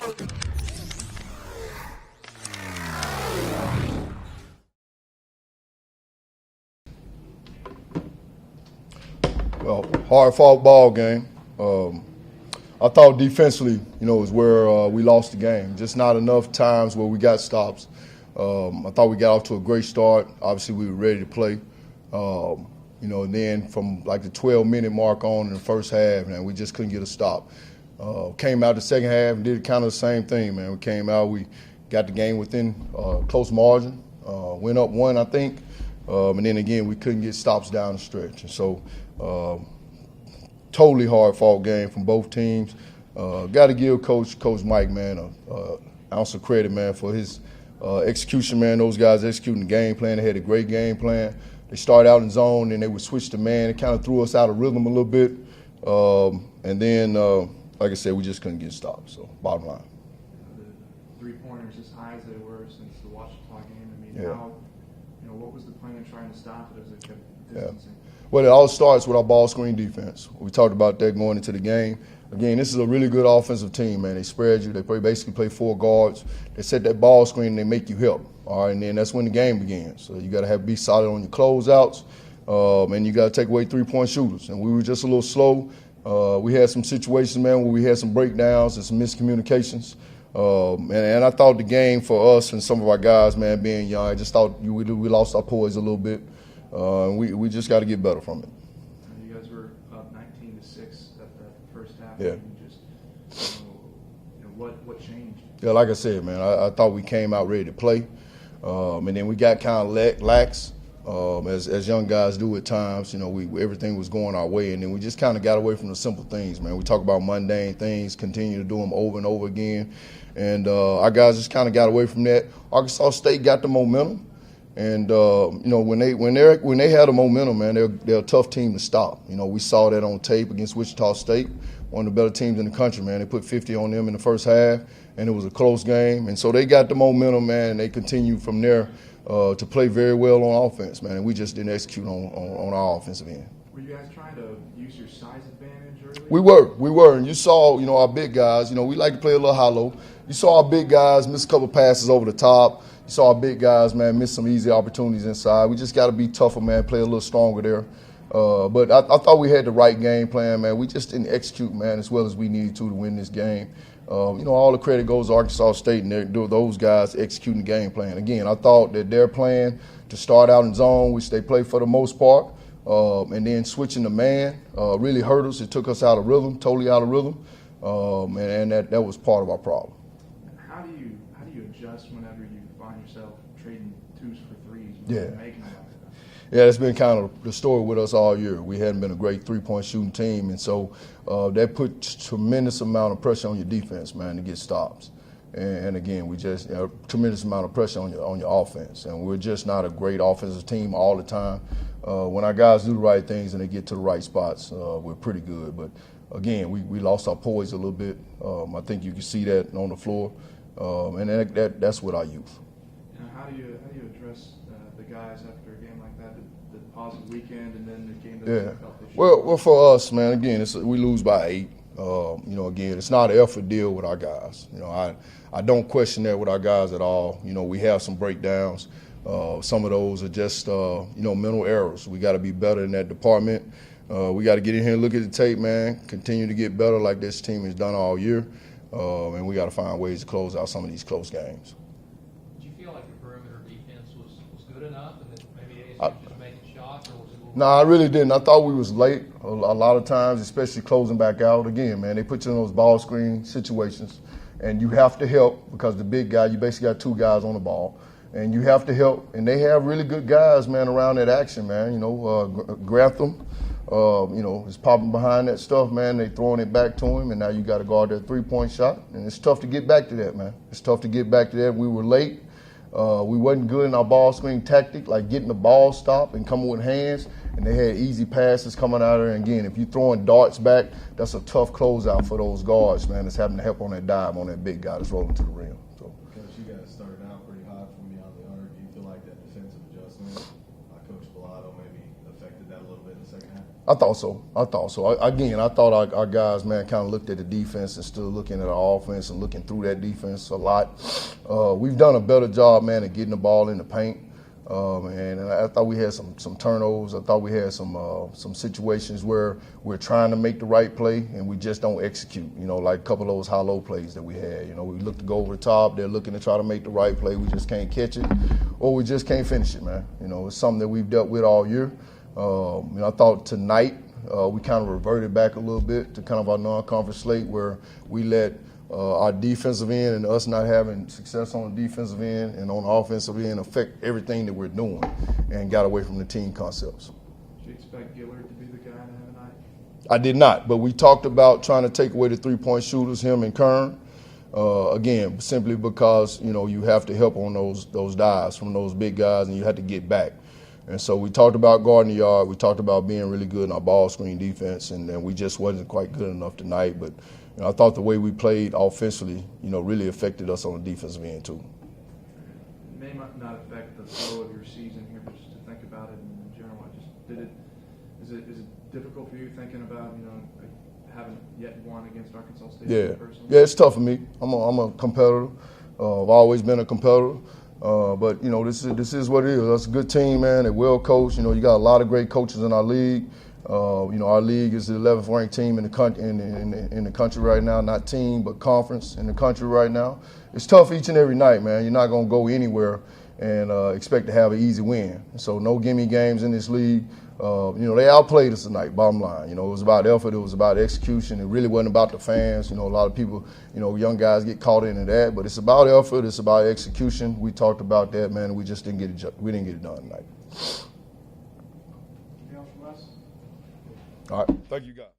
Well, hard-fought ball game. I thought defensively, is where we lost the game. Just not enough times where we got stops. I thought we got off to a great start. Obviously, we were ready to play. And then from like the 12-minute mark on in the first half, man, we just couldn't get a stop. Came out the second half and did kind of the same thing, man. We came out, we got the game within close margin, went up one, I think, and then again we couldn't get stops down the stretch. And so, totally hard-fought game from both teams. Got to give Coach Mike, man, an ounce of credit, man, for his execution, man. Those guys executing the game plan. They had a great game plan. They started out in zone, then they would switch to man. It kind of threw us out of rhythm a little bit. And then, like I said, we just couldn't get stopped. So, bottom line. The three-pointers as high as they were since the Washington game. I mean, Yeah. what was the plan in trying to stop it as it kept distancing? Yeah. Well, it all starts with our ball screen defense. We talked about that going into the game. Again, this is a really good offensive team, man. They spread you. They basically play four guards. They set that ball screen and they make you help. All right, and then that's when the game begins. So you got to be solid on your closeouts, and you got to take away three-point shooters. And we were just a little slow. We had some situations, man, where we had some breakdowns and some miscommunications. And I thought the game for us and some of our guys, man, being young, I just thought we lost our poise a little bit. We just got to get better from it. You guys were up 19-6 at the first half. Yeah. And just, what changed? Yeah, like I said, man, I thought we came out ready to play. And then we got kind of lax, as young guys do at times. Everything was going our way, and then we just kind of got away from the simple things, man. We talk about mundane things, continue to do them over and over again, and our guys just kind of got away from that. Arkansas State got the momentum, and when they had the momentum, man, they're a tough team to stop. We saw that on tape against Wichita State, one of the better teams in the country, man. They put 50 on them in the first half, and it was a close game. And so they got the momentum, man, and they continued from there to play very well on offense, man. And we just didn't execute on our offensive end. Were you guys trying to use your size advantage early? We were. And you saw, our big guys, we like to play a little hollow. You saw our big guys miss a couple passes over the top. You saw our big guys, man, miss some easy opportunities inside. We just got to be tougher, man, play a little stronger there. But I thought we had the right game plan, man. We just didn't execute, man, as well as we needed to win this game. All the credit goes to Arkansas State and those guys executing the game plan. Again, I thought that their plan to start out in zone, which they play for the most part, and then switching to man really hurt us. It took us out of rhythm, totally out of rhythm, and that was part of our problem. How do you adjust whenever you find yourself trading twos for threes? Yeah. Making them like that? Yeah, that's been kind of the story with us all year. We hadn't been a great three-point shooting team, and so that put tremendous amount of pressure on your defense, man, to get stops. And again, we just a tremendous amount of pressure on your offense, and we're just not a great offensive team all the time. When our guys do the right things and they get to the right spots, we're pretty good. But again, we lost our poise a little bit. I think you can see that on the floor, and that's with our youth. How do you address the guys after a game like that? The positive weekend and then the game that they felt they should? Well, for us, man, again, we lose by 8. Again, it's not an effort deal with our guys. I don't question that with our guys at all. We have some breakdowns. Some of those are just, mental errors. We got to be better in that department. We got to get in here and look at the tape, man, continue to get better like this team has done all year. And we got to find ways to close out some of these close games. Did you feel like your perimeter defense was good enough and that maybe ASU was just making shots, or was it a little? No, I really didn't. I thought we was late a lot of times, especially closing back out. Again, man, they put you in those ball screen situations, and you have to help because the big guy, you basically got 2 guys on the ball, and you have to help. And they have really good guys, man, around that action, man. Grantham, is popping behind that stuff, man. They throwing it back to him, and now you got to guard that 3-point shot. And it's tough to get back to that, man. It's tough to get back to that. We were late. We wasn't good in our ball screen tactic, like getting the ball stopped and coming with hands. And they had easy passes coming out of there. And again, if you're throwing darts back, that's a tough closeout for those guards, man, that's having to help on that dive on that big guy that's rolling to the rim. So. Coach, you guys started out pretty hot from beyond the arc. Do you feel like that defensive adjustment by Coach Bellotto maybe affected that a little bit in the second half? I thought so. I thought our guys, man, kind of looked at the defense and still looking at our offense and looking through that defense a lot. We've done a better job, man, of getting the ball in the paint. And I thought we had some turnovers. I thought we had some situations where we're trying to make the right play and we just don't execute. You know, like a couple of those high-low plays that we had. You know, we look to go over the top. They're looking to try to make the right play. We just can't catch it, or we just can't finish it, man. You know, it's something that we've dealt with all year. You know, I thought tonight we kind of reverted back a little bit to kind of our non-conference slate where we let our defensive end and us not having success on the defensive end and on the offensive end affect everything that we're doing and got away from the team concepts. Did you expect Gillard to be the guy to have a night? I did not, but we talked about trying to take away the three-point shooters, him and Kern. Again, simply because, you know, you have to help on those dives from those big guys and you have to get back. And so we talked about guarding the yard. We talked about being really good in our ball screen defense, and we just wasn't quite good enough tonight. But you know, I thought the way we played offensively, you know, really affected us on the defensive end too. It may not affect the flow of your season here, but just to think about it in general, is it difficult for you thinking about, you know, haven't yet won against Arkansas State? Yeah, it's tough for me. I'm a competitor. I've always been a competitor. But, you know, this is what it is. That's a good team, man. They're well coached. You know, you got a lot of great coaches in our league. You know, our league is the 11th ranked team in the country right now. Not team, but conference in the country right now. It's tough each and every night, man. You're not going to go anywhere and expect to have an easy win. So no gimme games in this league. You know, they outplayed us tonight, bottom line. You know, it was about effort. It was about execution. It really wasn't about the fans. You know, a lot of people, you know, young guys get caught into that. But it's about effort. It's about execution. We talked about that, man, and we just didn't get it done tonight. Anything else from us? All right. Thank you, guys.